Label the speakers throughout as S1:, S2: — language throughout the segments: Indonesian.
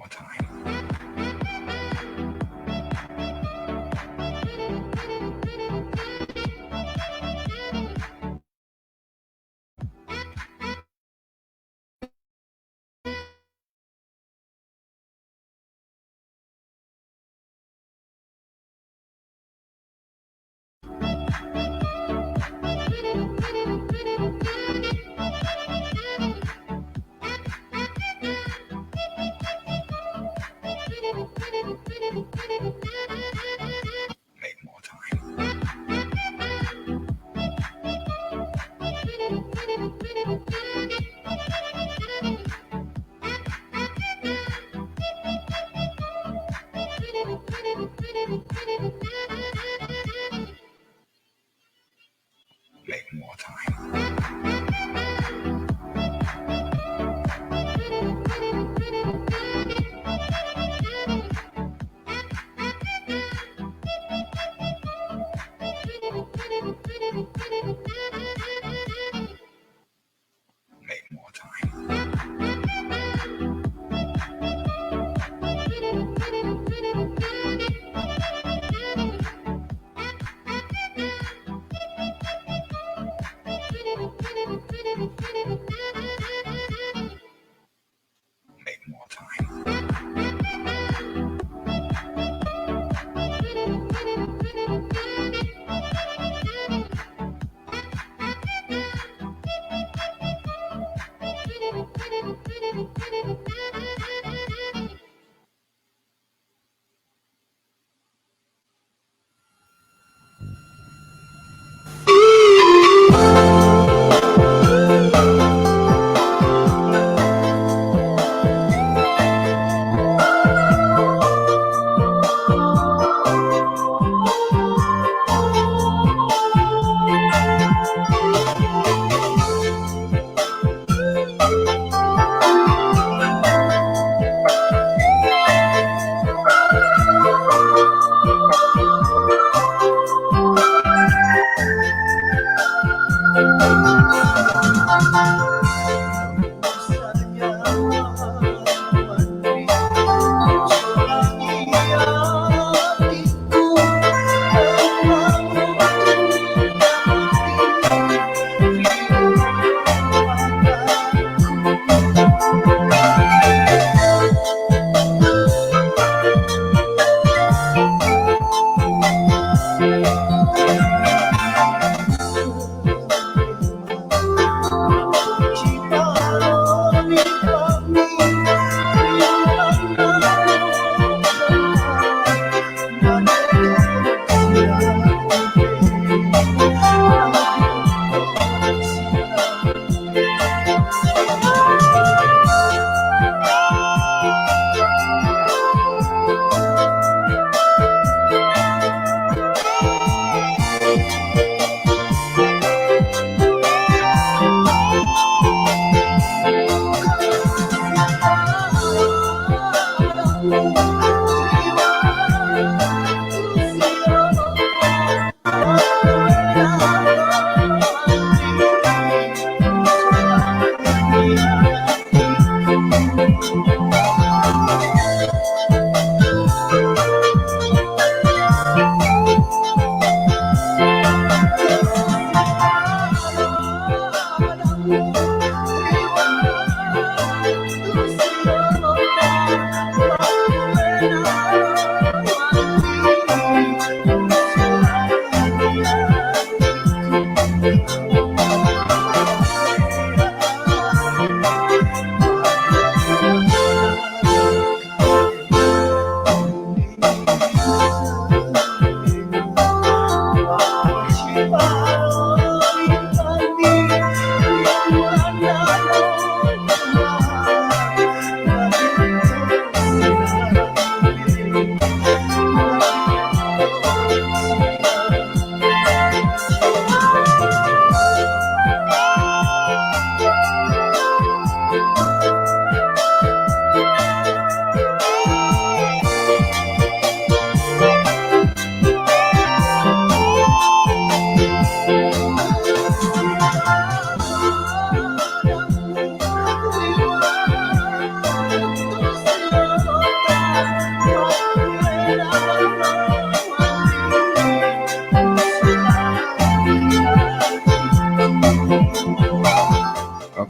S1: more time.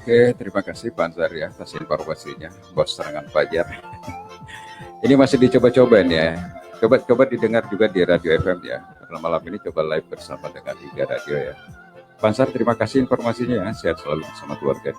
S1: Oke, terima kasih Pak Ansar ya atas informasinya, Bos Serangan Fajar. Ini masih dicoba-coba nih ya. Coba didengar juga di Radio FM ya. Karena malam ini coba live bersama dengan Iga Radio ya. Pak Ansar, terima kasih informasinya ya. Sehat selalu bersama keluarga.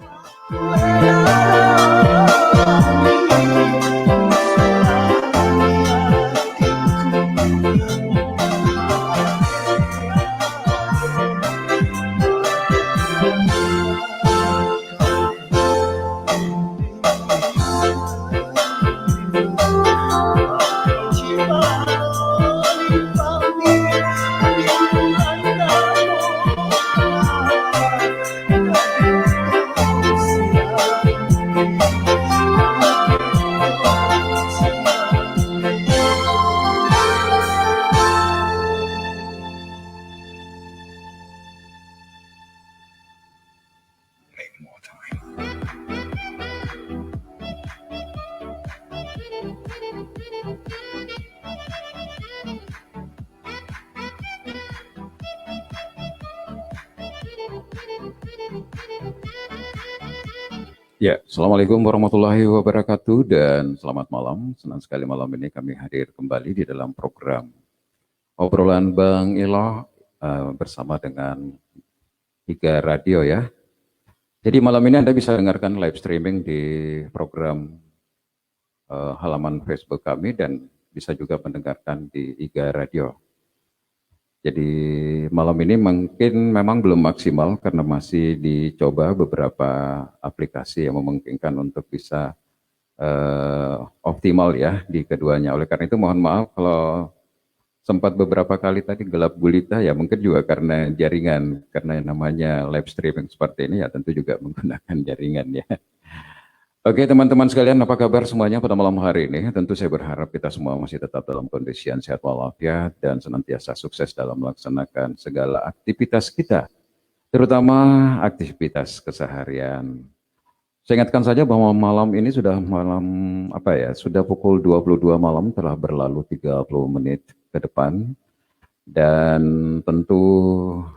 S1: Ya, Assalamualaikum warahmatullahi wabarakatuh dan selamat malam. Senang sekali malam ini kami hadir kembali di dalam program obrolan Bang Ilo bersama dengan Iga Radio ya. Jadi malam ini Anda bisa dengarkan live streaming di program halaman Facebook kami dan bisa juga mendengarkan di Iga Radio. Jadi malam ini mungkin memang belum maksimal karena masih dicoba beberapa aplikasi yang memungkinkan untuk bisa optimal ya di keduanya. Oleh karena itu mohon maaf kalau sempat beberapa kali tadi gelap gulita ya mungkin juga karena jaringan, karena yang namanya live streaming seperti ini ya tentu juga menggunakan jaringan ya. Oke teman-teman sekalian, apa kabar semuanya pada malam hari ini? Tentu saya berharap kita semua masih tetap dalam kondisi yang sehat walafiat dan senantiasa sukses dalam melaksanakan segala aktivitas kita, terutama aktivitas keseharian. Saya ingatkan saja bahwa malam ini sudah sudah pukul 22 malam, telah berlalu 30 menit ke depan. Dan tentu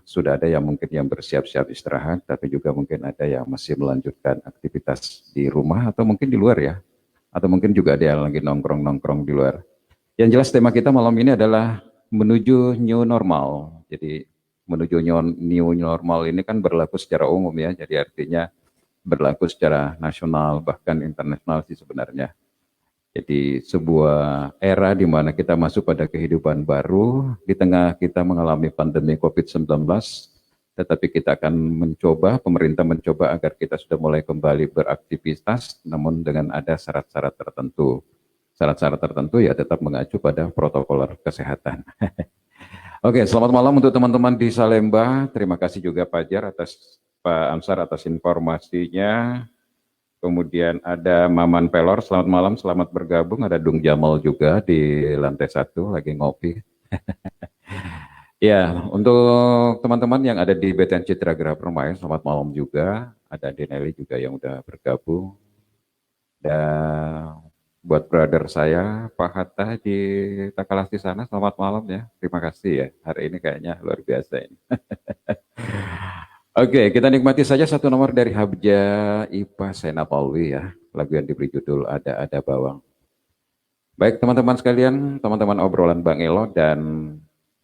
S1: sudah ada yang mungkin yang bersiap-siap istirahat, tapi juga mungkin ada yang masih melanjutkan aktivitas di rumah atau mungkin di luar ya. Atau mungkin juga ada yang lagi nongkrong-nongkrong di luar. Yang jelas tema kita malam ini adalah menuju new normal. Jadi menuju new normal ini kan berlaku secara umum ya, jadi artinya berlaku secara nasional bahkan internasional sih sebenarnya. Jadi sebuah era di mana kita masuk pada kehidupan baru di tengah kita mengalami pandemi COVID-19, tetapi kita akan pemerintah mencoba agar kita sudah mulai kembali beraktivitas, namun dengan ada syarat-syarat tertentu. Syarat-syarat tertentu ya tetap mengacu pada protokol kesehatan. Oke, selamat malam untuk teman-teman di Salemba. Terima kasih juga Pak Ansar atas informasinya. Kemudian ada Maman Pelor, selamat malam, selamat bergabung. Ada Dung Jamal juga di lantai 1, lagi ngopi. Ya, untuk teman-teman yang ada di BTN Citra Geraha Permai, selamat malam juga. Ada Deneli juga yang udah bergabung. Dan buat brother saya, Pak Hatta di Takalasti sana, selamat malam ya. Terima kasih ya, hari ini kayaknya luar biasa ini. Oke, kita nikmati saja satu nomor dari Habja Ipa Senapalwi ya. Lagu yang diberi judul Ada Bawang. Baik teman-teman sekalian, teman-teman obrolan Bang Elo dan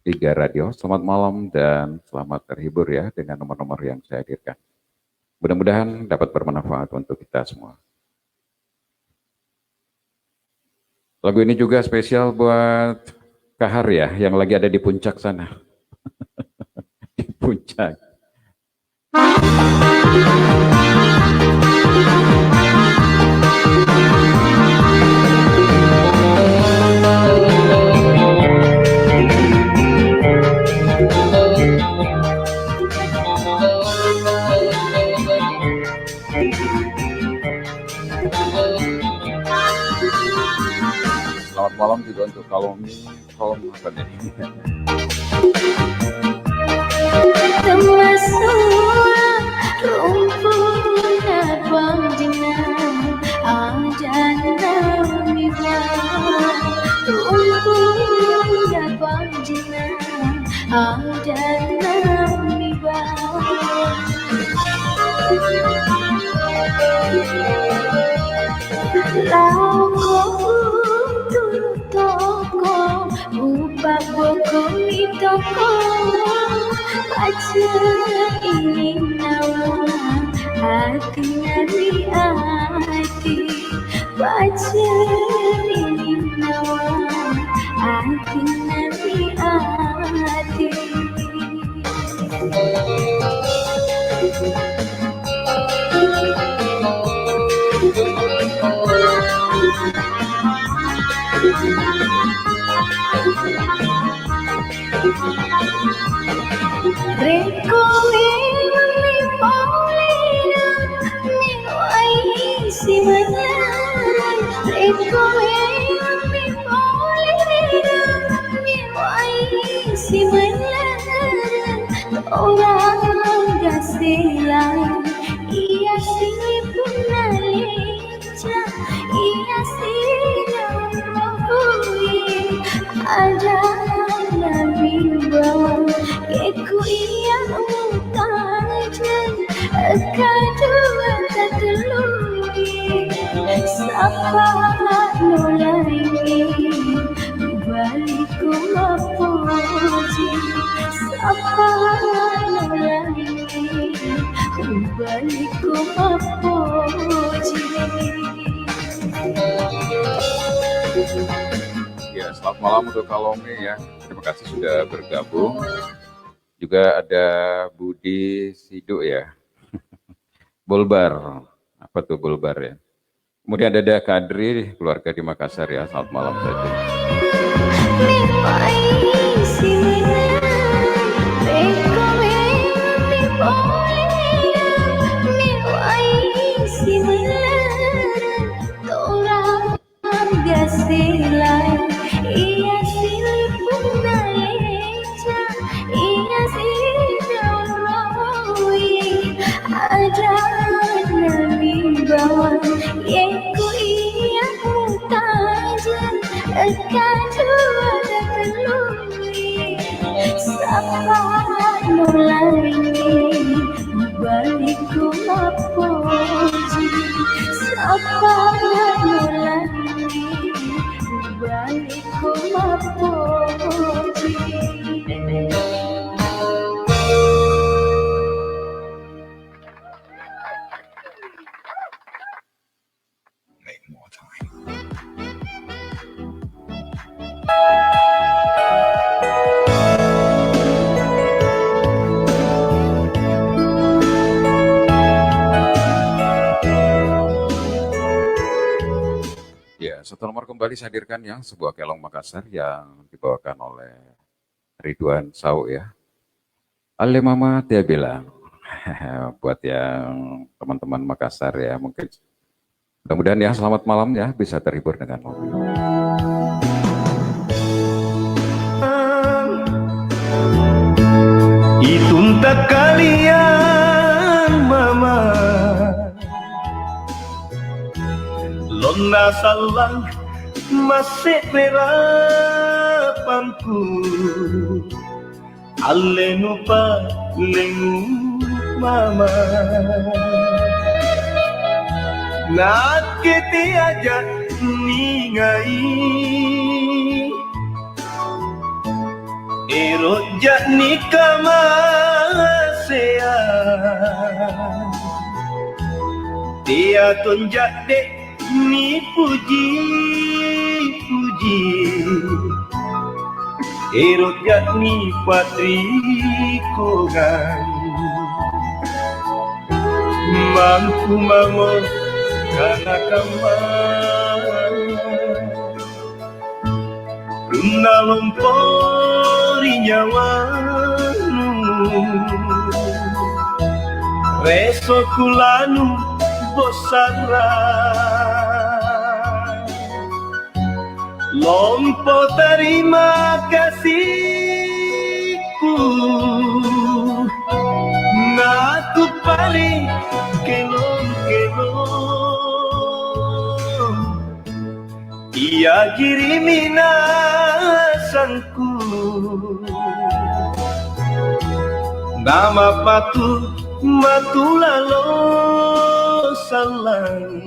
S1: Iga Radio, selamat malam dan selamat terhibur ya dengan nomor-nomor yang saya hadirkan. Mudah-mudahan dapat bermanfaat untuk kita semua. Lagu ini juga spesial buat Kahar ya, yang lagi ada di puncak sana. Di puncak. Selamat malam juga untuk kolom apa nih?
S2: toko baca ini nama hati nyari hati baca ini nama hati nyari hati. Reko mi polina mi wai si mana. Reko mi polina mi wai si mana. Orang gasilan ia si punaleja ia si rohui ada nabi bawa keku ia mutajan kedua terlui sapa nolai baliku mapuji sapa nolai baliku mapuji.
S1: Ya, selamat malam untuk Kalome ya. Terima kasih sudah bergabung. Juga ada Budi Sido ya. Bolbar. Apa tuh Bolbar ya? Kemudian ada Kadri, keluarga di Makassar ya. Selamat malam saja.
S2: Ia silih punaleja ia sidoroi ada nabi bawa yeku ia mutajan kedua terlui sapa nolai baliku mapuji sapa nolai baliku mapuji.
S1: Satu nomor kembali saya hadirkan yang sebuah kelong Makassar yang dibawakan oleh Ridwan Sau ya. Ale Mama Tia bilang, buat yang teman-teman Makassar ya mungkin. Mudah-mudahan ya selamat malam ya bisa terhibur dengan lagu.
S3: Itu tak kalian Mama. Lona salang masih perapanku ale nupa lengu Mama nakiti aja ningai erojak nikama sea dia tunjak dek ni puji erot yakni patri kogan mangku mango kana kamar una lompori nyawanu reso kulanu bosara lompo terima kasihku ngaku paling kelong ia kirimina sangku nama patu matulalo salang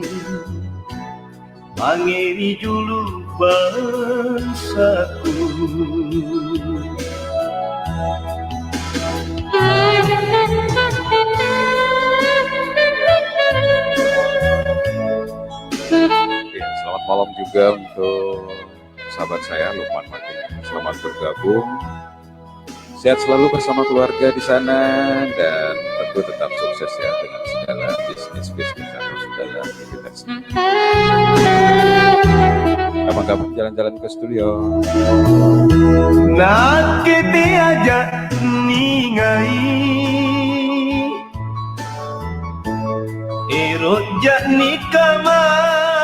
S3: mangeri julu bangsaku
S1: Oke, selamat malam juga untuk sahabat saya Lukman Makin. Selamat bergabung. Sehat selalu bersama keluarga di sana dan tentu tetap sukses ya dengan segala bisnis atau segala aktivitas. Kapan-kapan jalan-jalan ke studio.
S3: Nakiti aja ningai Erot jakni kamasea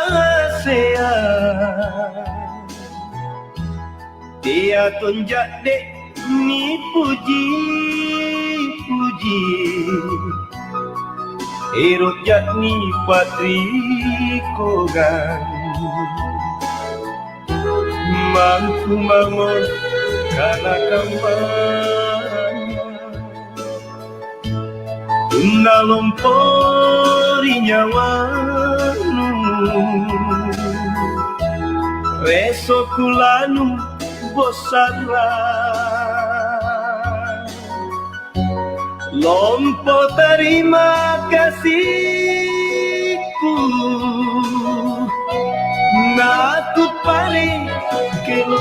S3: Dia tunjak dek ni puji Erot jakni patri kogan Mangku mangon kana kampanya Tunda lompori nyawanu Reso kulanu bosara Lompo terima kasihku Naku paling kelo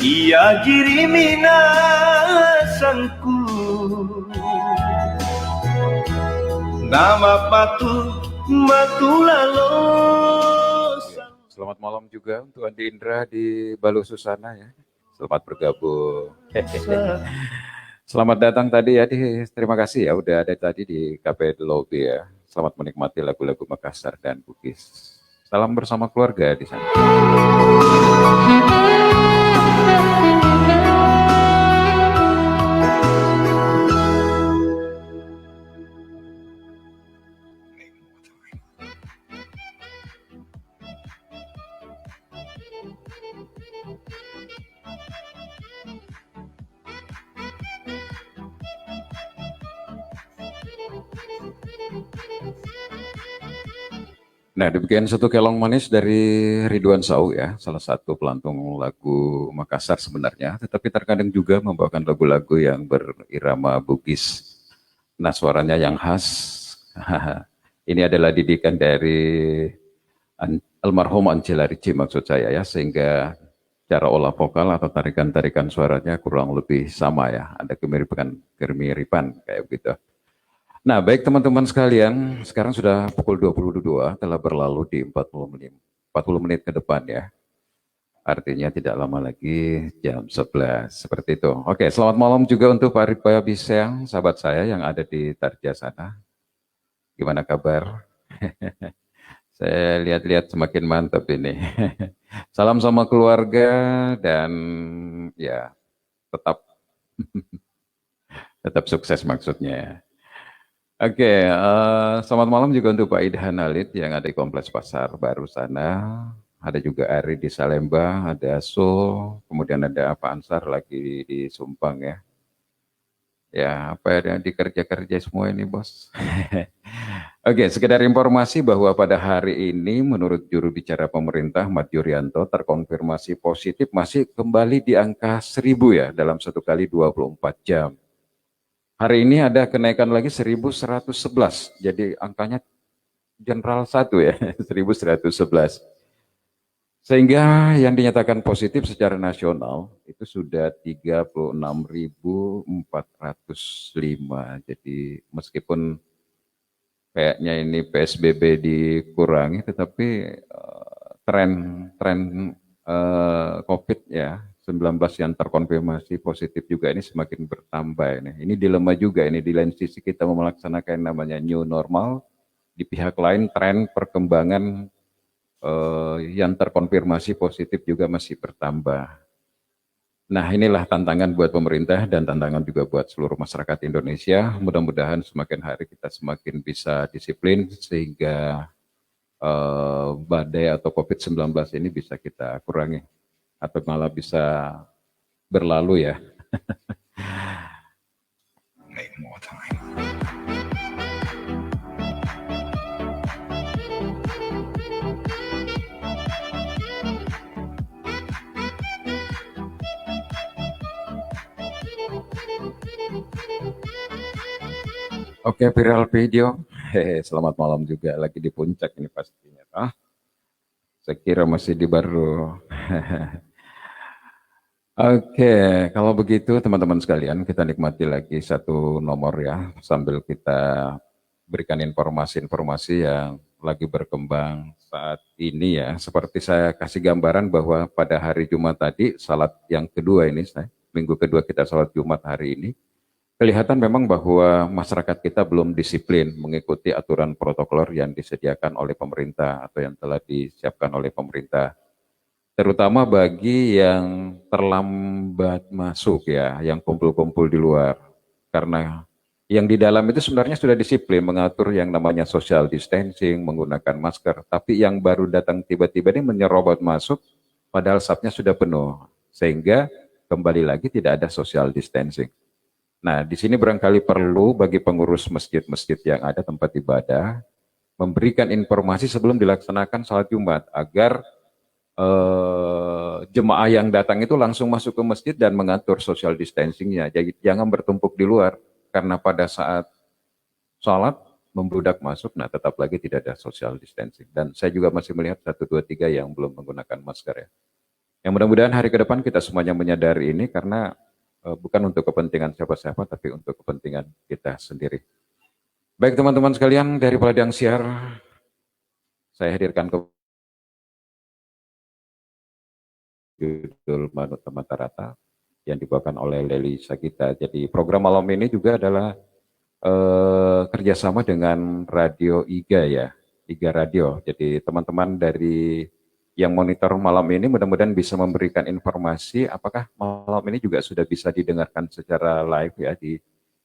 S3: Ia kirimina sangku Nama patu matulalo.
S1: Selamat malam juga untuk Andi Indra di Balu Susana ya. Selamat bergabung. Selamat datang tadi ya, terima kasih ya udah ada tadi di Cafe The Lobby ya. Selamat menikmati lagu-lagu Makassar dan Bugis. Salam bersama keluarga di sana. Nah, demikian satu kelong manis dari Ridwan Sau ya, salah satu pelantung lagu Makassar sebenarnya, tetapi terkadang juga membawakan lagu-lagu yang berirama Bugis. Nah, suaranya yang khas. Ini adalah didikan dari almarhum Angela Ricci maksud saya ya, sehingga cara olah vokal atau tarikan-tarikan suaranya kurang lebih sama ya, ada kemiripan kayak begitu. Nah, baik teman-teman sekalian, sekarang sudah pukul 22, telah berlalu di 40 menit ke depan ya. Artinya tidak lama lagi jam 11, seperti itu. Oke, selamat malam juga untuk Pak Ripa Biseng, sahabat saya yang ada di Tarja sana. Gimana kabar? Saya lihat-lihat semakin mantap ini. Salam sama keluarga dan ya tetap sukses maksudnya. Oke, selamat malam juga untuk Pak Idhan Halid yang ada di Kompleks Pasar Baru sana. Ada juga Ari di Salemba, ada So, kemudian ada Pak Ansar lagi di Sumpang ya. Ya, apa yang dikerja-kerja semua ini bos. Oke, sekedar informasi bahwa pada hari ini menurut juru bicara pemerintah Ahmad Yuryanto terkonfirmasi positif masih kembali di angka 1000 ya dalam 1 kali 24 jam. Hari ini ada kenaikan lagi 1111, jadi angkanya general 1 ya, 1111. Sehingga yang dinyatakan positif secara nasional itu sudah 36.405. Jadi meskipun kayaknya ini PSBB dikurangi, tetapi tren COVID ya, 19 yang terkonfirmasi positif juga ini semakin bertambah ini. Ini dilema juga ini, di lain sisi kita melaksanakan namanya new normal, di pihak lain tren perkembangan yang terkonfirmasi positif juga masih bertambah. Nah, inilah tantangan buat pemerintah dan tantangan juga buat seluruh masyarakat Indonesia. Mudah-mudahan semakin hari kita semakin bisa disiplin sehingga badai atau COVID-19 ini bisa kita kurangi atau malah bisa berlalu ya.
S4: Make more time.
S1: Oke, viral video. Hehe, selamat malam juga. Lagi di puncak ini pastinya. Saya kira masih di baru. Oke, kalau begitu teman-teman sekalian, kita nikmati lagi satu nomor ya, sambil kita berikan informasi-informasi yang lagi berkembang saat ini ya. Seperti saya kasih gambaran bahwa pada hari Jumat tadi, salat yang kedua ini, minggu kedua kita salat Jumat hari ini, kelihatan memang bahwa masyarakat kita belum disiplin mengikuti aturan protokol yang disediakan oleh pemerintah atau yang telah disiapkan oleh pemerintah. Terutama bagi yang terlambat masuk ya, yang kumpul-kumpul di luar. Karena yang di dalam itu sebenarnya sudah disiplin mengatur yang namanya social distancing, menggunakan masker. Tapi yang baru datang tiba-tiba ini menyerobot masuk, padahal sapnya sudah penuh. Sehingga kembali lagi tidak ada social distancing. Nah, di sini barangkali perlu bagi pengurus masjid-masjid yang ada tempat ibadah, memberikan informasi sebelum dilaksanakan salat Jumat, agar jemaah yang datang itu langsung masuk ke masjid dan mengatur social distancingnya. Jadi jangan bertumpuk di luar, karena pada saat sholat membludak masuk, nah tetap lagi tidak ada social distancing. Dan saya juga masih melihat 1, 2, 3 yang belum menggunakan masker ya. Yang mudah-mudahan hari ke depan kita semuanya menyadari ini, karena bukan untuk kepentingan siapa-siapa, tapi untuk kepentingan kita sendiri. Baik teman-teman sekalian, dari Padang Siar, saya hadirkan ke judul Manut Mata Rata yang dibawakan oleh Leli Sagita. Jadi program malam ini juga adalah kerjasama dengan Radio IGA ya, IGA Radio. Jadi teman-teman dari yang monitor malam ini mudah-mudahan bisa memberikan informasi apakah malam ini juga sudah bisa didengarkan secara live ya di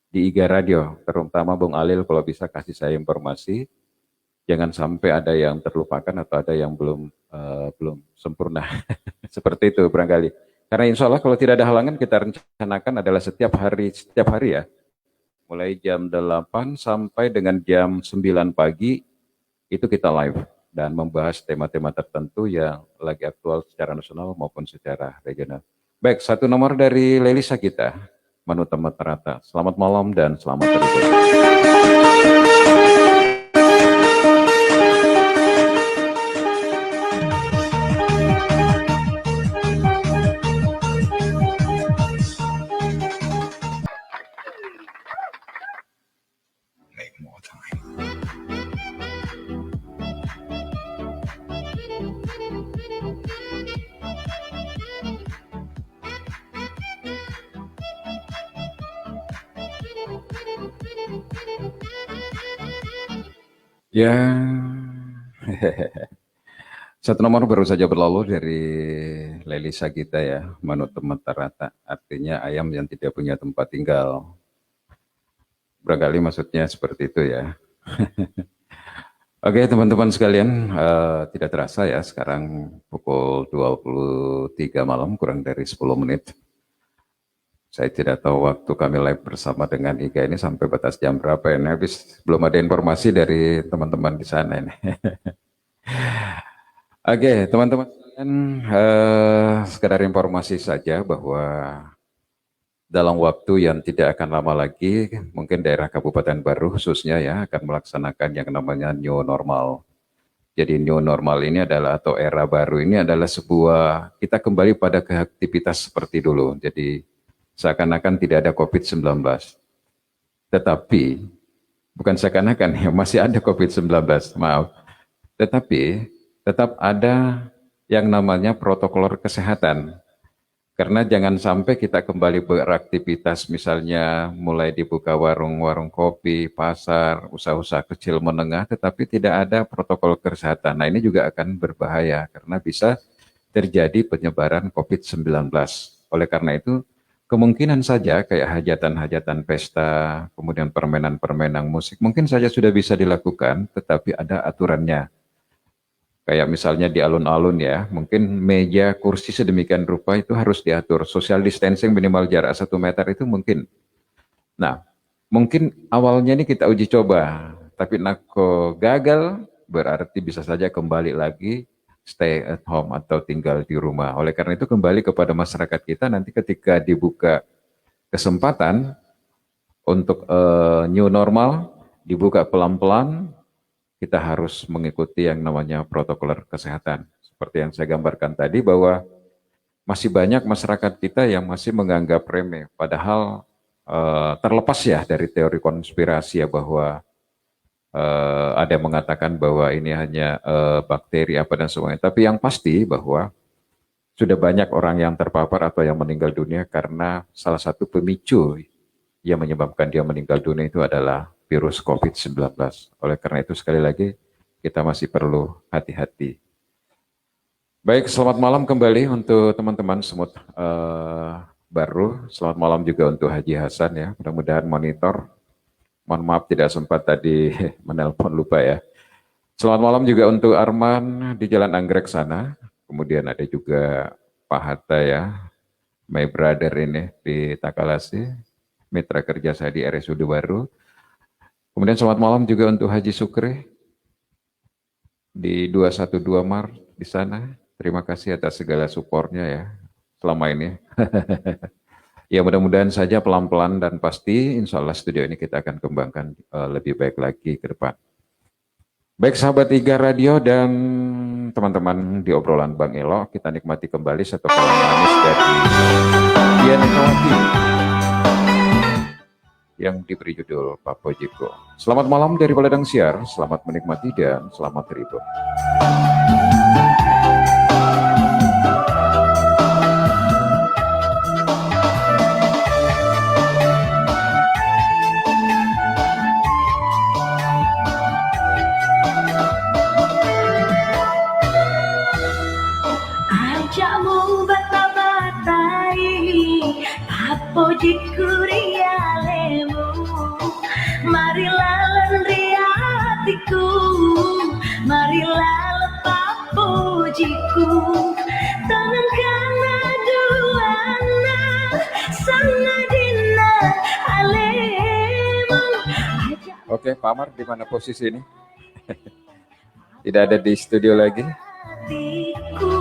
S1: IGA Radio. Terutama Bung Alil kalau bisa kasih saya informasi. Jangan sampai ada yang terlupakan atau ada yang belum sempurna. Seperti itu barangkali. Karena insya Allah kalau tidak ada halangan kita rencanakan adalah setiap hari ya. Mulai jam 8 sampai dengan jam 9 pagi itu kita live dan membahas tema-tema tertentu yang lagi aktual secara nasional maupun secara regional. Baik, satu nomor dari Leli Sagita, Manut Mata Rata. Selamat malam dan selamat beribadah.
S4: Make more time.
S1: Ya, satu nomor baru saja berlalu dari Leli Sagita ya, Manut Mata Rata. Artinya ayam yang tidak punya tempat tinggal. Barangkali maksudnya seperti itu ya. Oke teman-teman sekalian, tidak terasa ya sekarang pukul 23 malam kurang dari 10 menit. Saya tidak tahu waktu kami live bersama dengan Ika ini sampai batas jam berapa ini. Habis belum ada informasi dari teman-teman di sana ini. Oke teman-teman sekalian, sekedar informasi saja bahwa dalam waktu yang tidak akan lama lagi, mungkin daerah Kabupaten Baru khususnya ya akan melaksanakan yang namanya new normal. Jadi new normal ini adalah atau era baru ini adalah sebuah kita kembali pada aktivitas seperti dulu. Jadi seakan-akan tidak ada COVID-19. Tetapi bukan seakan-akan ya masih ada COVID-19, maaf. Tetapi tetap ada yang namanya protokol kesehatan. Karena jangan sampai kita kembali beraktivitas misalnya mulai dibuka warung-warung kopi, pasar, usaha-usaha kecil menengah, tetapi tidak ada protokol kesehatan. Nah ini juga akan berbahaya karena bisa terjadi penyebaran COVID-19. Oleh karena itu, kemungkinan saja kayak hajatan-hajatan pesta, kemudian permainan-permainan musik, mungkin saja sudah bisa dilakukan, tetapi ada aturannya. Kayak misalnya di alun-alun ya, mungkin meja, kursi sedemikian rupa itu harus diatur. Social distancing minimal jarak 1 meter itu mungkin. Nah, mungkin awalnya ini kita uji coba, tapi nako gagal, berarti bisa saja kembali lagi stay at home atau tinggal di rumah. Oleh karena itu kembali kepada masyarakat kita nanti ketika dibuka kesempatan untuk new normal dibuka pelan-pelan, kita harus mengikuti yang namanya protokol kesehatan. Seperti yang saya gambarkan tadi bahwa masih banyak masyarakat kita yang masih menganggap remeh, padahal terlepas ya dari teori konspirasi ya bahwa ada yang mengatakan bahwa ini hanya bakteri apa dan semuanya. Tapi yang pasti bahwa sudah banyak orang yang terpapar atau yang meninggal dunia karena salah satu pemicu yang menyebabkan dia meninggal dunia itu adalah virus COVID-19. Oleh karena itu sekali lagi kita masih perlu hati-hati. Baik, selamat malam kembali untuk teman-teman semut baru. Selamat malam juga untuk Haji Hasan ya. Mudah-mudahan monitor. Mohon maaf tidak sempat tadi menelpon, lupa ya. Selamat malam juga untuk Arman di Jalan Anggrek sana. Kemudian ada juga Pak Hatta ya, my brother ini di Takalasi, mitra kerja saya di RSUD baru. Kemudian selamat malam juga untuk Haji Sukri di 212 Mar di sana. Terima kasih atas segala supportnya ya selama ini. Ya mudah-mudahan saja pelan-pelan dan pasti insya Allah studio ini kita akan kembangkan lebih baik lagi ke depan. Baik sahabat Tiga Radio dan teman-teman di obrolan Bang Elo, kita nikmati kembali satu kalam manis dari Dian Kawati yang diberi judul Papo Jiko. Selamat malam dari Baladang Siar, selamat menikmati dan selamat terhibur.
S2: Ajakmu bata-batai Papo jikurialemu Marilah lendri hatiku Marilah papo jiku Tangankan aduana Sana dina alemu.
S1: Oke, Pak Amar di mana posisi ini? Tidak ada di studio lagi.
S2: Hatiku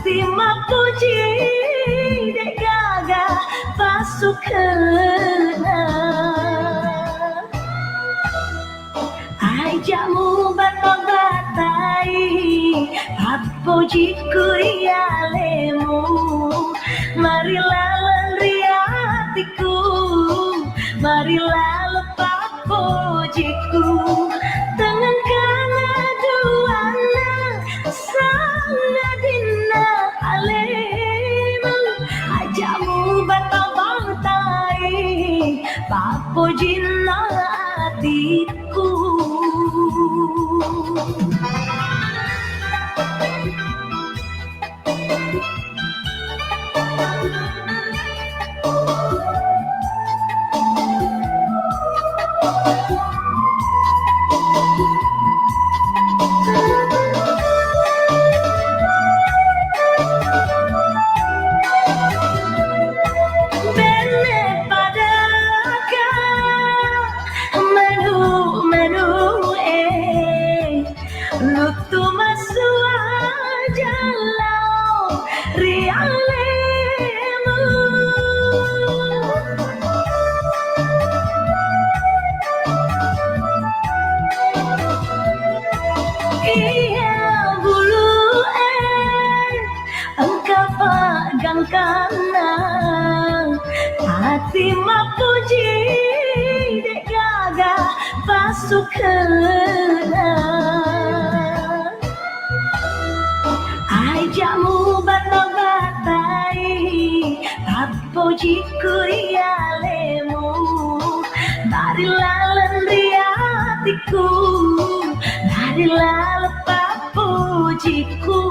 S2: hati mapuji dek gaga pasukena ajakmu bata-batai Papo jikurialemu marilah lendri hatiku marilah papo jiku tangankan aduana sana dina alemu ajakmu bata-batai Papo jina hatiku. Hati mapuji dek gaga pasukena pujiku rialemu marilah lendri hatiku marilah lepas pujiku.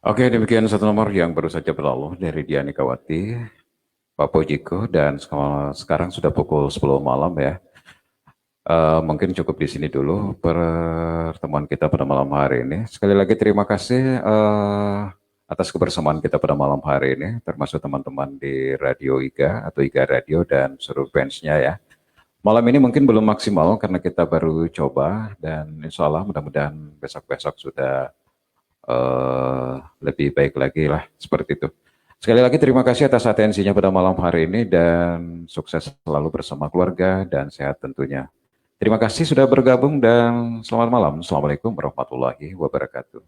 S1: Oke, demikian satu nomor yang baru saja berlalu dari Diani Kawati, Pak Pojiko, dan sekarang sudah pukul 10 malam ya. Mungkin cukup di sini dulu pertemuan kita pada malam hari ini. Sekali lagi terima kasih atas kebersamaan kita pada malam hari ini, termasuk teman-teman di Radio IGA atau IGA Radio dan seluruh fansnya ya. Malam ini mungkin belum maksimal karena kita baru coba dan insya Allah mudah-mudahan besok-besok sudah lebih baik lagi lah seperti itu. Sekali lagi terima kasih atas atensinya pada malam hari ini dan sukses selalu bersama keluarga dan sehat tentunya. Terima kasih sudah bergabung dan selamat malam. Assalamualaikum warahmatullahi wabarakatuh.